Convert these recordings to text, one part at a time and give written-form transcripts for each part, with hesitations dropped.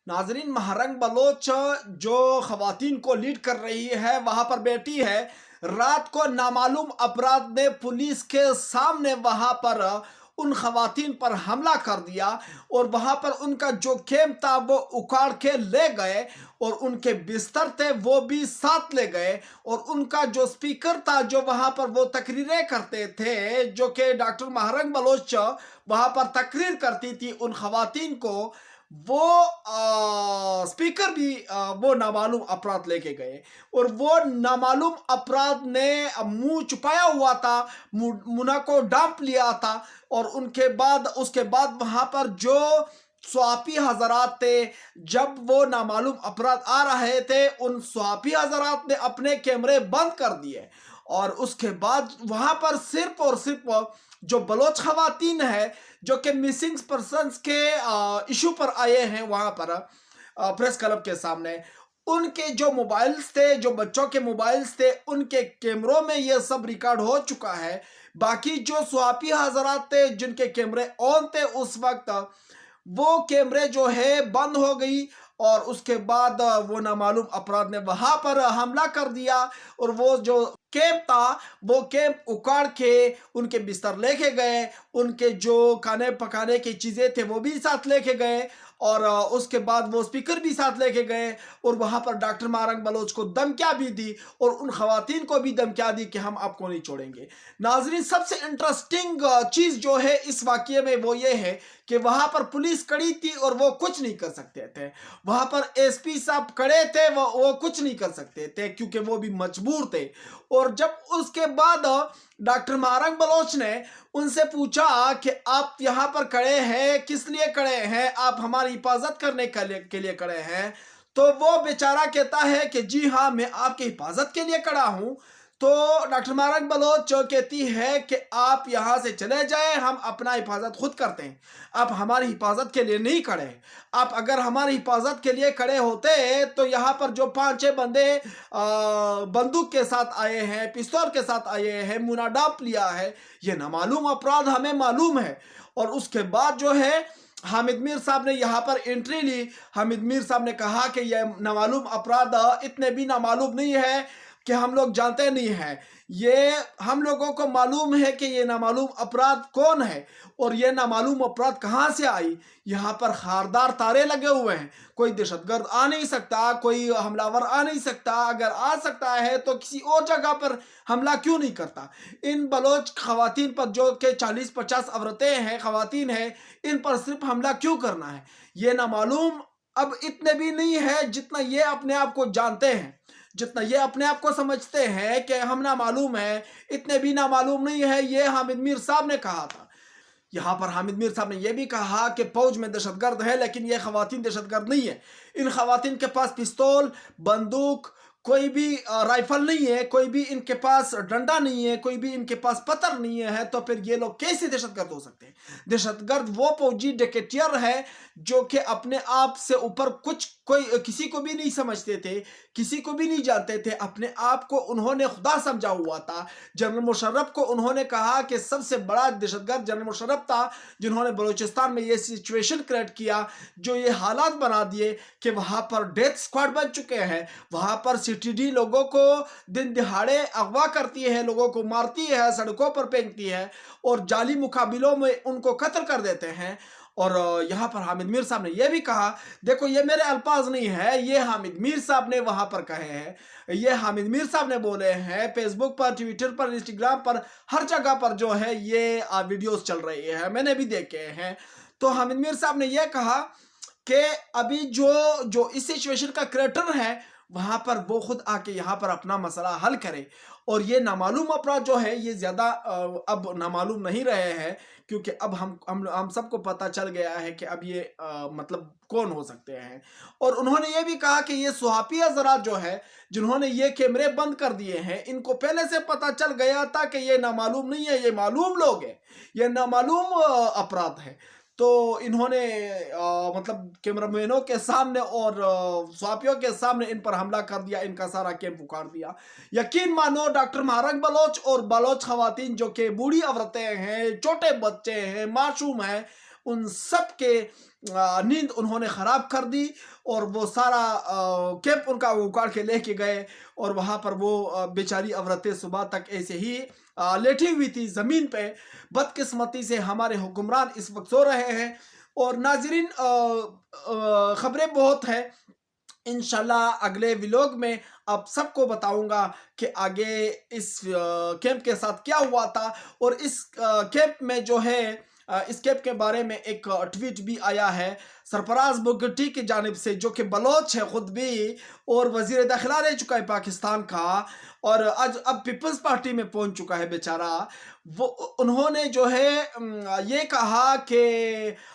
नाजरीन, महरंग बलोच जो खवातीन को लीड कर रही है वहां पर बैठी है। रात को नामालूम अपराध ने पुलिस के सामने वहां पर उन खवातीन पर हमला कर दिया और वहां पर उनका जो खेम था वो उखाड़ के ले गए और उनके बिस्तर थे वो भी साथ ले गए। और उनका जो स्पीकर था जो वहां पर वो तकरीरें करते थे, जो कि डॉक्टर महरंग बलोच वहां पर तकरीर करती थी उन खवातीन को, वो स्पीकर भी वो नामालूम अपराध लेके गए। और वो नामालूम अपराध ने मुंह छुपाया हुआ था, मुना को डांप लिया था। और उसके बाद वहां पर जो स्वापी हजरात थे, जब वो नामालूम अपराध आ रहे थे, उन स्वापी हजरात ने अपने कैमरे बंद कर दिए। और उसके बाद वहां पर सिर्फ और सिर्फ जो बलोच खवातीन है जो कि मिसिंग पर्सन्स के इशू पर आए हैं वहां पर प्रेस क्लब के सामने, उनके जो मोबाइल्स थे, जो बच्चों के मोबाइल्स थे, उनके कैमरों में ये सब रिकॉर्ड हो चुका है। बाकी जो स्वापी हजरात थे जिनके कैमरे ऑन थे उस वक्त, वो कैमरे जो है बंद हो गई। और उसके बाद वो नामालूम अपराध ने वहां पर हमला कर दिया और वो जो कैंप था वो कैंप उखाड़ के उनके बिस्तर लेके गए, उनके जो खाने पकाने की चीजें थे वो भी साथ लेके गए और उसके बाद वो स्पीकर भी साथ लेके गए। और वहां पर डॉक्टर महरंग बलोच को धमकियां भी दी और उन खवातीन को भी धमकियां दी कि हम आपको नहीं छोड़ेंगे। नाजरीन, सबसे इंटरेस्टिंग चीज जो है इस वाकये में वो ये है कि वहां पर पुलिस खड़ी थी और वो कुछ नहीं कर सकते थे। वहां पर एसपी साहब खड़े थे, वो कुछ नहीं कर सकते थे क्योंकि वो भी मजबूर थे। और जब उसके बाद डॉक्टर महरंग बलोच ने उनसे पूछा कि आप यहां पर खड़े हैं, किस लिए खड़े हैं, आप हमारी हिफाजत करने के लिए खड़े हैं? तो वो बेचारा कहता है कि जी हाँ, मैं आपकी हिफाजत के लिए खड़ा हूं। तो डॉक्टर महरंग बलोच कहती है कि आप यहां से चले जाएं, हम अपना हिफाजत खुद करते हैं, आप हमारी हिफाजत के लिए नहीं खड़े। आप अगर हमारी हिफाजत के लिए खड़े होते तो यहाँ पर जो 5-6 बंदे बंदूक के साथ आए हैं, पिस्तौल के साथ आए हैं, मुना डांप लिया है, ये नामालूम अपराध हमें मालूम है। और उसके बाद जो है हामिद मीर साहब ने यहाँ पर एंट्री ली। हामिद मीर साहब ने कहा कि यह नामालूम अपराध इतने भी नामालूम नहीं है कि हम लोग जानते नहीं हैं, ये हम लोगों को मालूम है कि ये नामालूम अपराध कौन है और ये नामालूम अपराध कहाँ से आई। यहाँ पर खारदार तारे लगे हुए हैं, कोई दहशतगर्द आ नहीं सकता, कोई हमलावर आ नहीं सकता, अगर आ सकता है तो किसी और जगह पर हमला क्यों नहीं करता। इन बलोच खवातीन पर जो कि 40-50 औरतें हैं, खवातीन हैं, इन पर सिर्फ हमला क्यों करना है। ये नामालूम अब इतने भी नहीं है जितना ये अपने आप को जानते हैं, जितना ये अपने आप को समझते हैं कि हम ना मालूम है, इतने भी ना मालूम नहीं है। ये हामिद मीर साहब ने कहा था। यहाँ पर हामिद मीर साहब ने यह भी कहा कि फौज में दहशतगर्द है लेकिन ये खवातीन दहशतगर्द नहीं है। इन खवातीन के पास पिस्तौल, बंदूक, कोई भी राइफल नहीं है, कोई भी इनके पास डंडा नहीं है, कोई भी इनके पास पत्थर नहीं है, तो फिर ये लोग कैसे दहशतगर्द हो सकते हैं। दहशतगर्द वो फौजी डकैतियर है जो कि अपने आप से ऊपर कोई किसी को भी नहीं समझते थे, किसी को भी नहीं जानते थे, अपने आप को उन्होंने खुदा समझा हुआ था। जनरल मुशर्रफ को उन्होंने कहा कि सबसे बड़ा दहशतगर्द जनरल मुशर्रफ था, जिन्होंने बलूचिस्तान में ये सिचुएशन क्रिएट किया, जो ये हालात बना दिए कि वहां पर डेथ स्क्वाड बन चुके हैं। वहां पर सीटीडी लोगों को दिन दिहाड़े अगवा करती है, लोगों को मारती है, सड़कों पर फेंकती है और जाली मुकाबलों में उनको कत्ल कर देते हैं। और यहाँ पर हामिद मीर साहब ने यह भी कहा, देखो ये मेरे अल्फाज नहीं है, ये हामिद मीर साहब ने वहां पर कहे हैं, ये हामिद मीर साहब ने बोले हैं। फेसबुक पर, ट्विटर पर, इंस्टाग्राम पर, हर जगह पर जो है ये वीडियोस चल रही है, मैंने भी देखे हैं। तो हामिद मीर साहब ने यह कहा कि अभी जो इस सिचुएशन का क्रिएटर है वहां पर वो खुद आके यहाँ पर अपना मसला हल करे। और ये नामालूम अपराध जो है ये ज्यादा अब नामालूम नहीं रहे हैं, क्योंकि अब हम सबको पता चल गया है कि अब ये मतलब कौन हो सकते हैं। और उन्होंने ये भी कहा कि ये सुहाफी हजरात जो है जिन्होंने ये कैमरे बंद कर दिए हैं, इनको पहले से पता चल गया था कि ये नामालूम नहीं है, ये मालूम लोग हैं, ये नामालूम अपराध है। तो इन्होंने मतलब कैमरामैनों के सामने और स्वापियों के सामने इन पर हमला कर दिया, इनका सारा कैंप उखाड़ दिया। यकीन मानो डॉक्टर महरंग बलोच और बलोच खवातीन जो कि बूढ़ी औरतें हैं, छोटे बच्चे हैं, मासूम हैं, ان سب کے نیند انہوں نے خراب کر دی اور وہ سارا کیمپ ان کا اکاڑ کے لے کے گئے اور وہاں پر وہ بیچاری عورتیں صبح تک ایسے ہی لیٹی ہوئی تھی زمین پہ. بدقسمتی سے ہمارے حکمران اس وقت سو رہے ہیں. اور ناظرین خبریں بہت ہیں، انشاءاللہ اگلے ویلوگ میں آپ سب کو بتاؤں گا کہ آگے اس کیمپ کے ساتھ کیا ہوا تھا. اور اس کیمپ میں جو ہے اس کیمپ کے بارے میں ایک ٹویٹ بھی آیا ہے سرفراز بگٹی کی جانب سے، جو کہ بلوچ ہے خود بھی اور وزیر داخلہ رہ چکا ہے پاکستان کا، اور اب پیپلز پارٹی میں پہنچ چکا ہے بیچارہ. انہوں نے جو ہے یہ کہا کہ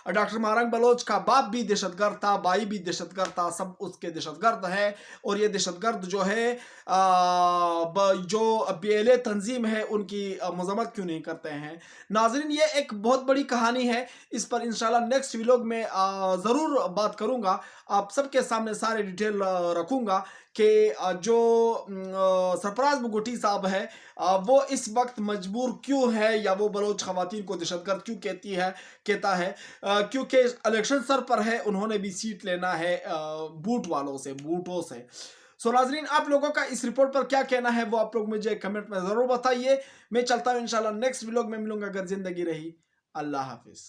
ڈاکٹر مہرنگ بلوچ کا باپ بھی دہشت گرد تھا، بھائی بھی دہشت گرد تھا، سب اس کے دہشت گرد ہے. اور یہ دہشت گرد جو ہے جو PLA تنظیم ہے ان کی مذمت کیوں نہیں کرتے ہیں. ناظرین یہ ایک بہت بڑی کہانی ہے، اس پر انشاءاللہ نیکسٹ ویلوگ میں ضرور بات کروں گا، آپ سب کے سامنے سارے ڈیٹیل رکھوں گا کہ جو سرفراز بگٹی صاحب ہے وہ اس وقت مجبور کیوں ہے، یا وہ بلوچ خواتین کو دہشت گرد کیوں کہتا ہے. کیونکہ الیکشن سر پر ہے، انہوں نے بھی سیٹ لینا ہے بوٹوں سے. سو ناظرین آپ لوگوں کا اس رپورٹ پر کیا کہنا ہے وہ آپ لوگ مجھے کمنٹ میں ضرور بتائیے. میں چلتا ہوں انشاءاللہ نیکسٹ ویلوگ میں ملوں گا اگر زندگی رہی. اللہ حافظ.